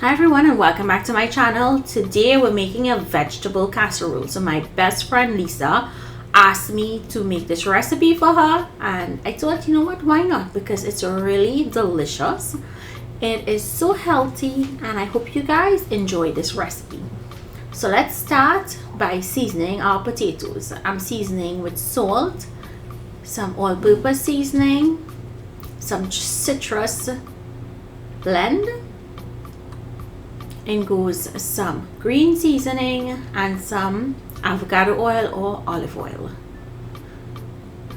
Hi everyone and welcome back to my channel. Today we're making a vegetable casserole. So my best friend Lisa asked me to make this recipe for her and I thought, you know what, why not? Because it's really delicious. It is so healthy and I hope you guys enjoy this recipe. So let's start by seasoning our potatoes. I'm seasoning with salt, some all-purpose seasoning, some citrus blend. In goes some green seasoning and some avocado oil or olive oil.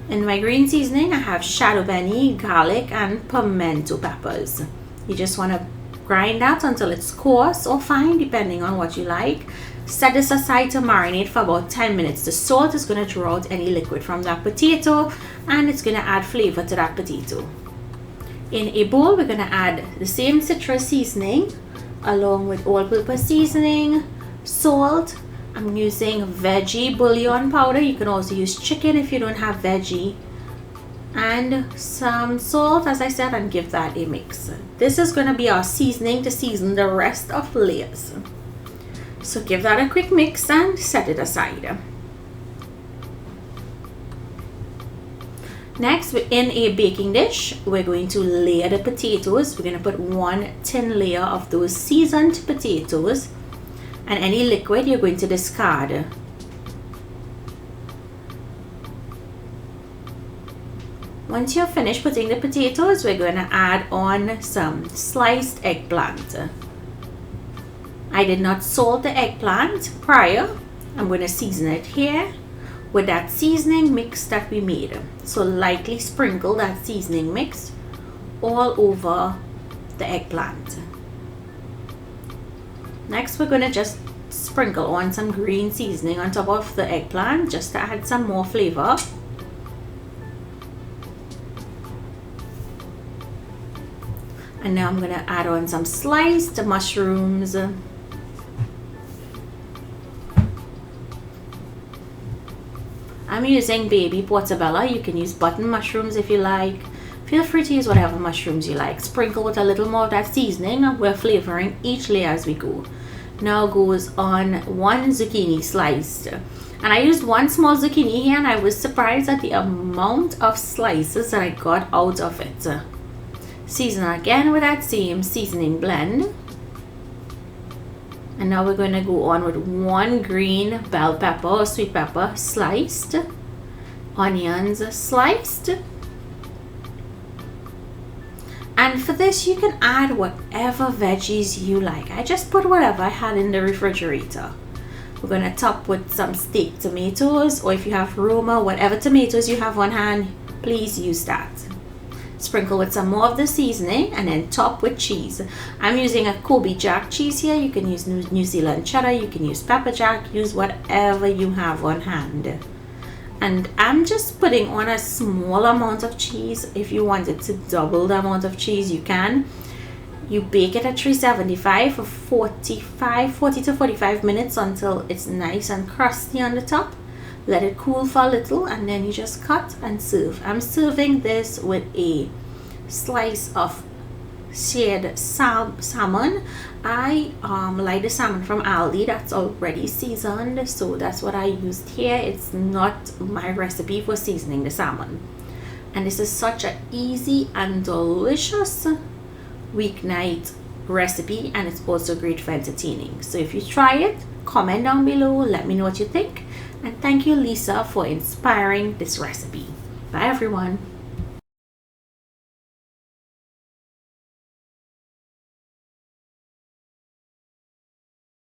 In my green seasoning I have shadow beni, garlic and pimento peppers. You just want to grind that until it's coarse or fine depending on what you like. Set this aside to marinate for about 10 minutes. The salt is going to draw out any liquid from that potato and it's going to add flavor to that potato. In a bowl we're going to add the same citrus seasoning along with all-purpose seasoning, salt. I'm using veggie bouillon powder. You can also use chicken if you don't have veggie, and some salt, as I said, and give that a mix. This is going to be our seasoning to season the rest of the layers. So give that a quick mix and set it aside. Next, in a baking dish, we're going to layer the potatoes. We're going to put one thin layer of those seasoned potatoes and any liquid you're going to discard. Once you're finished putting the potatoes, we're going to add on some sliced eggplant. I did not salt the eggplant prior. I'm going to season it here with that seasoning mix that we made. So lightly sprinkle that seasoning mix all over the eggplant. Next we're going to just sprinkle on some green seasoning on top of the eggplant just to add some more flavor. And now I'm going to add on some sliced mushrooms. I'm using baby portobello. You can use button mushrooms if you like. Feel free to use whatever mushrooms you like. Sprinkle with a little more of that seasoning. We're flavoring each layer as we go. Now goes on one zucchini sliced. And I used one small zucchini here and I was surprised at the amount of slices that I got out of it. Season again with that same seasoning blend. And now we're going to go on with one green bell pepper or sweet pepper sliced, onions sliced. And for this you can add whatever veggies you like. I just put whatever I had in the refrigerator. We're going to top with some steak tomatoes, or if you have Roma, whatever tomatoes you have on hand, please use that. Sprinkle with some more of the seasoning and then top with cheese. I'm using a Kobe Jack cheese here. You can use New Zealand cheddar, you can use pepper jack, use whatever you have on hand. And I'm just putting on a small amount of cheese. If you wanted to double the amount of cheese, you can. You bake it at 375 for 40 to 45 minutes until it's nice and crusty on the top. Let it cool for a little and then you just cut and serve. I'm serving this with a slice of seared salmon. I like the salmon from Aldi that's already seasoned, so that's what I used here. It's not my recipe for seasoning the salmon. And this is such an easy and delicious weeknight recipe, and it's also great for entertaining. So if you try it, comment down below, let me know what you think. And thank you, Lisa, for inspiring this recipe. Bye, everyone.